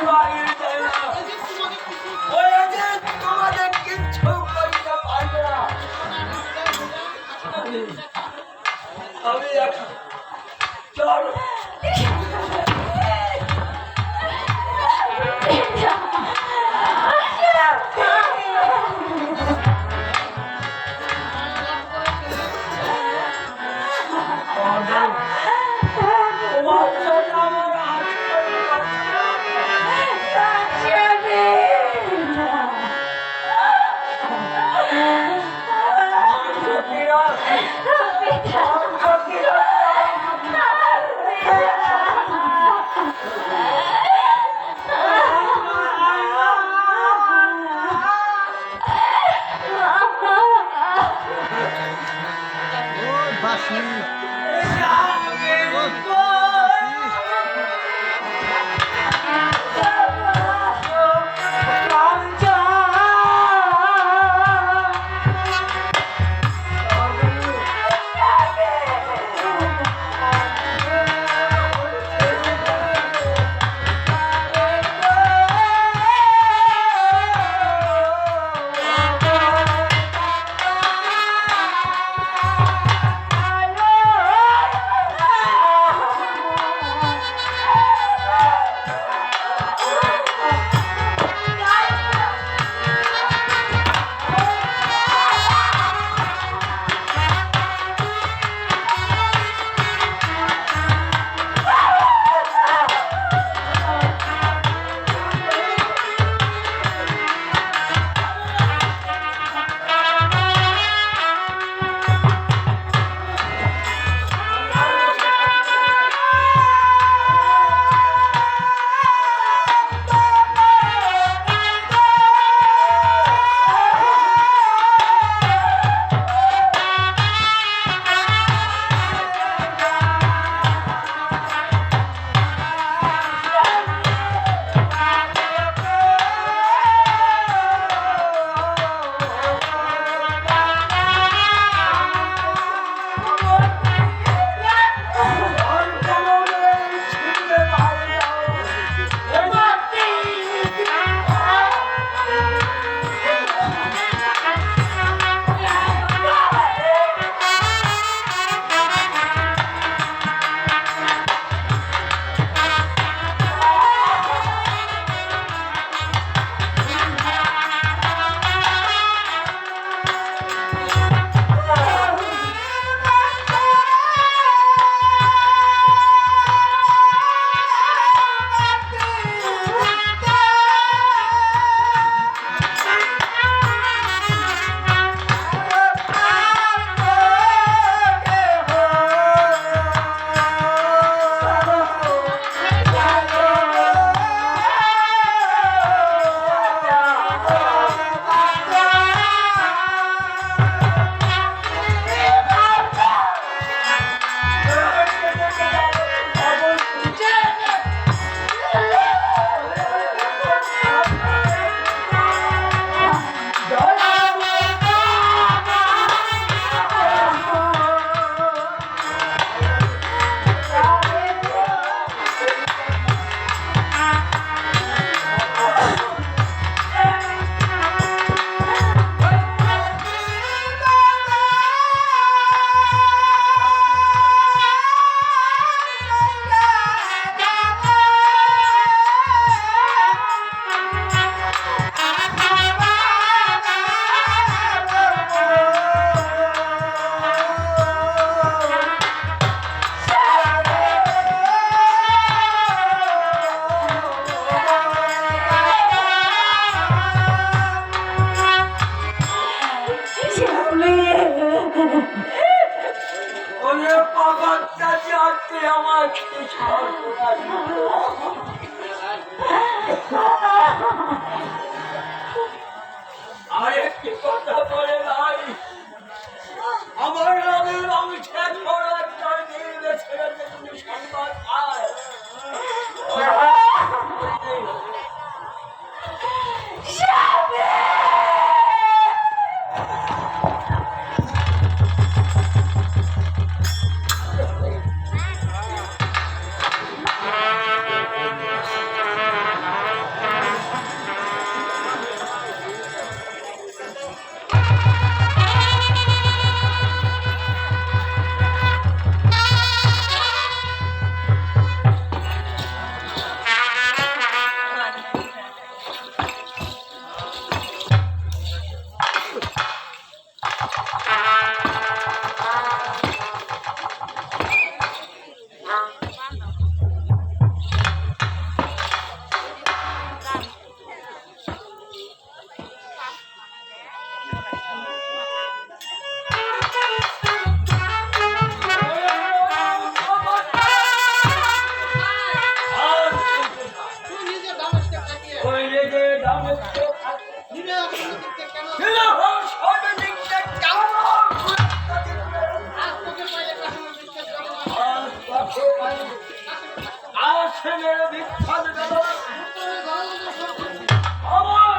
বাড়ির যায় না। ওই যে তোমাদের কিচ্ছু করতে পারবে না। আমি এখন চলো। আরেকটি কথা বলে ভাই, আমার নামের অংশে ছড়া চারিদিকে ছেড়ে তুমি সংবাদ পায় দেখতে থাকে সবে দিকটা কেমন আসে মেরে বিখ্যাত আমার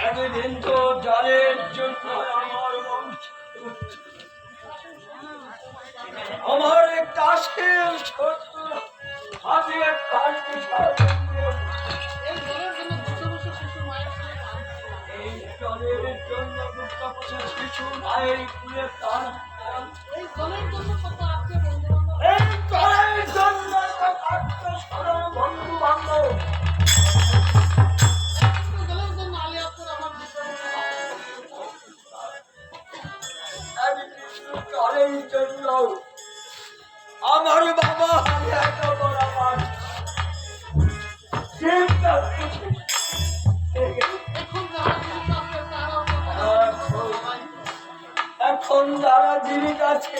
একদিন তো জলের জন্য আমার একটা শেষ শত্রু হাতে এই জলের জন্য শিশু মায়ের কুলে প্রাণ এই জলের জন্য বন্ধু বান্ধব আমার বাবা এখন যারা জীবিত আছে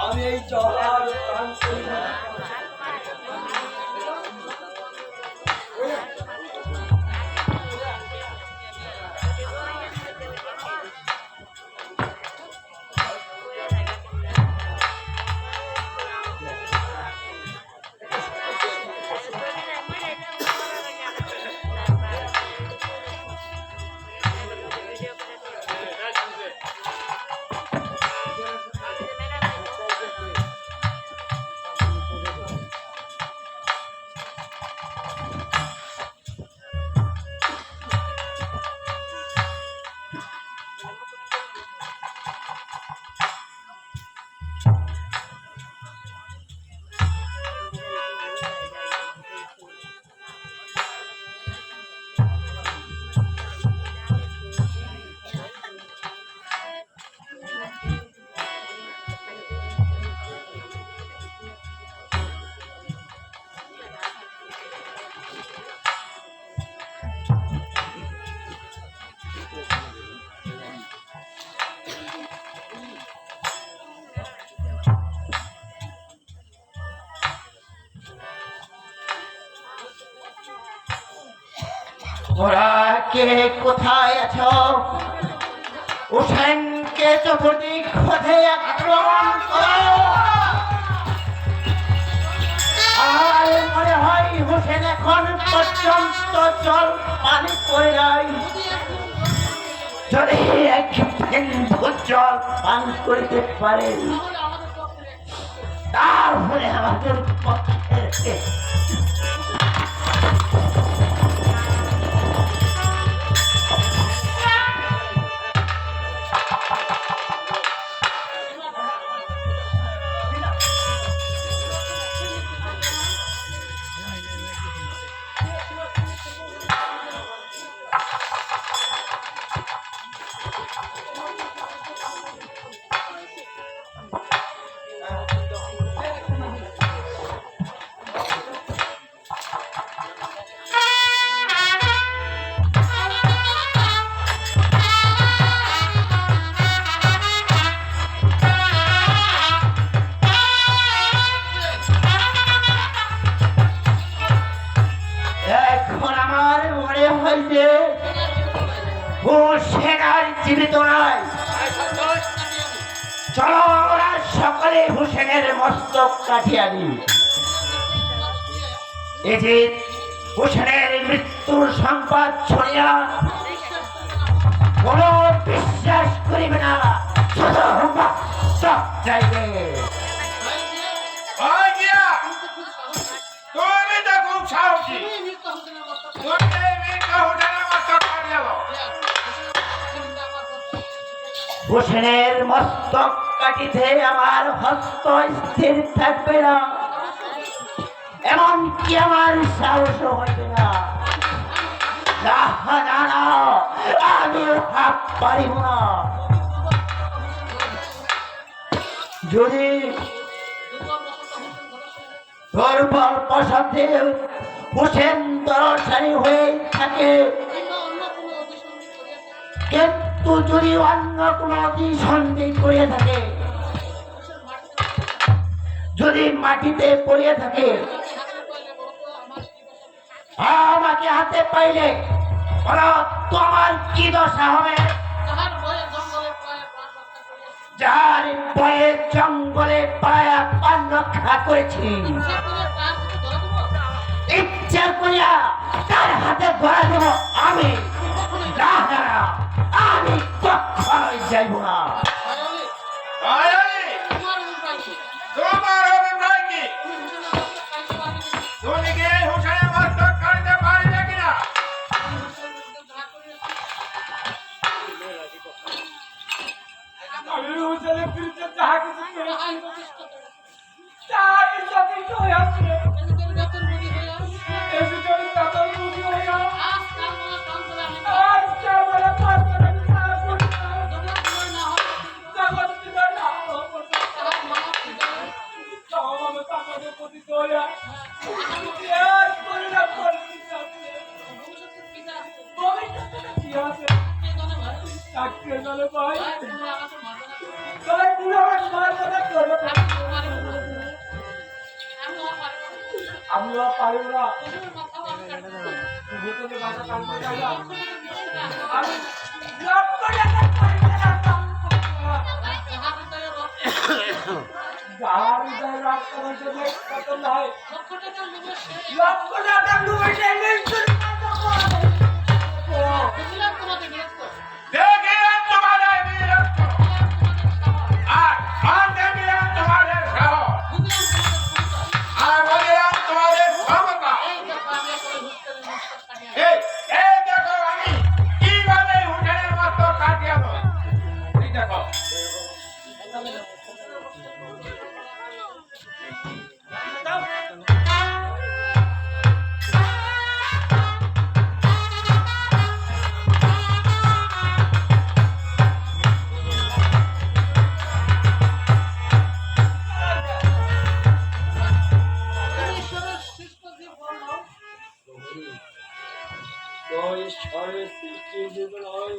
আমি এই জল আর প্রাণ করি না। তোরা কে কোথায় আছো? হোসেনকে চতুর্দিক হতে আক্রমণ করো। আর মনে হয় হোসেন এখন পর্যন্ত জল পানি করে নাই। যদি এক বিন্দু জল পান করতে পারে তাহলে আমাদের পক্ষে হয়েছে হোসেন আর জীবিত নয়। চলো আমরা সকলে হোসেনের মস্তক কাটিয়ে আনি। এই যে হোসেনের মৃত্যুর সংবাদ শুনিয়া কোন বিশ্বাস করিবে না, শুধু মস্তক চাইবে। তুমি তো খুব সাহসী, হোসেনের মস্তক কাটিতে আমার হস্ত স্থির থাকবে না, এমনকি আমার সাহস হইবে না। না না না, আমি হাত পারিব না। যদি দুর্বল বসতে হোসেন দরসারি হয়ে থাকে, কিন্তু যদি অন্য কোনো সন্ধি পড়ে থাকে, যদি মাটিতে পড়ে থাকে, আমাকে হাতে পাইলে তোমার কি দশা হবে? যার ভয়ে জঙ্গলে পায়া পান রক্ষা করেছি, ইচ্ছা করিয়া তার হাতে ধরা দেব আমি। না না, আমি কখনোই যাইব না। তোমার অভিপ্রায় কি? তুমি কি হোসেনের মস্তক কাটতে পারবে কিনা? আমি হোসেনের বিরুদ্ধে যাহা কিছু করেছি তার যথেষ্ট হয়েছে। এই বিষয়ে তাদের বুঝি হইয়া আজ কেবল পাঁচটা বিচার করিলাম। জগৎ পিতার নাম আমি তাদের পতিত হইয়া ইতিহাস করিলাম। ভবিষ্যতে কি আছে চাকরি দলে পাই তাই পুরো আমার সর্বদা করবে। আমিও পারিব না। ভেতরে ভাষা কাম করে আমি লক্ষ টাকা পারিব না। যাহার হৃদয় রাগ করার জন্য কত নয়, লক্ষ টাকা ডুবে সেই মৃত্যুর দেখিলেন তোমাদের বীরত্ব, আর দেখিলেন তোমাদের সাহস, আর বলিলাম তোমাদের ক্ষমতা। এই দেখো আমি কিভাবে হোসেনের মস্তক কাটিয়ে দেব। এই দেখো ঈশ্বরের সৃষ্টি জীব নয়,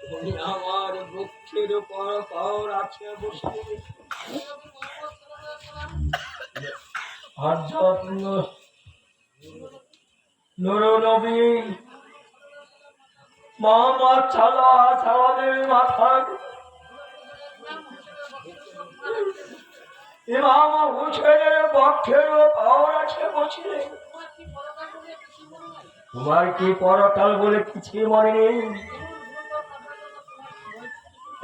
তুমি আমার বুকের উপর পাও রাখে বসে হযরত নূরুল নবী মোহাম্মদ সাল্লাল্লাহু আলাইহি ওয়াসাল্লামের মাথায় ইমাম হুসেনের বক্ষের পাও রাখে বসিলেন। তোমার কি পরকাল বলে কিছু মনে নেই?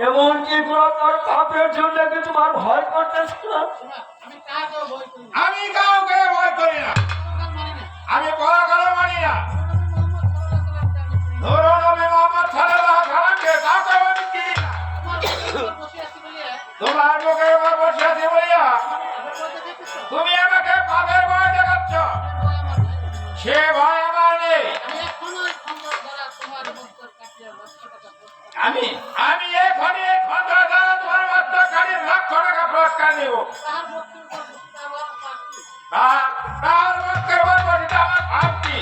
এমন কি তোর পাপের জন্য কি তোমার ভয় করতেছে না? আমি কাউকে ভয় করি না, আমি পরাকাল মানি না। নূরুল নবী মুহাম্মদ সাল্লাল্লাহু আলাইহি ওয়াসাল্লামকে কাউকে আমি চিনি না। তোমার বুকের উপর বসে আছি বলিয়া তুমি আমাকে পাপের ভয় দেখাচ্ছ। সে ভয় আমার নেই। আমি এখনই এই খন্দকার দ্বারা তোমার মস্তক কাটিয়ে লক্ষ টাকা পুরস্কার দেব। তার মস্তকের ভয় করিতে আমার ভাব কি?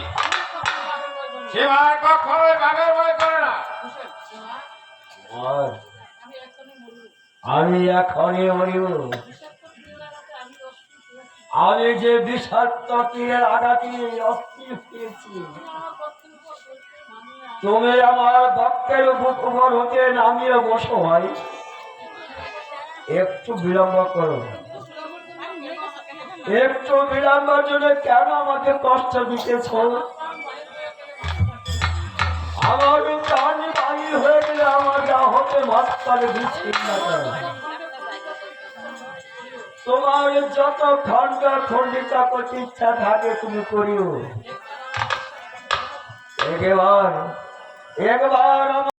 সে ভাই কখনোই পাপের ভয় করে না। আমি এখনই মরিব। আমি যে বিষাক্ত তীরের আঘাতে অস্থির হয়েছি, তুমি আমার বক্ষের উপর হতে নামিয়ে বসো ভাই, একটু বিলম্ব করো। একটু বিলম্বের জন্য কেন আমাকে কষ্ট দিতেছ? আমার প্রাণ বাহির হয়ে গেলে আমার যা হতে মাঝখানে বিচ্ছিন্ন করে। তোমার যত খণ্ড খণ্ডিতা করতে ইচ্ছা থাকে তুমি করিও। একবার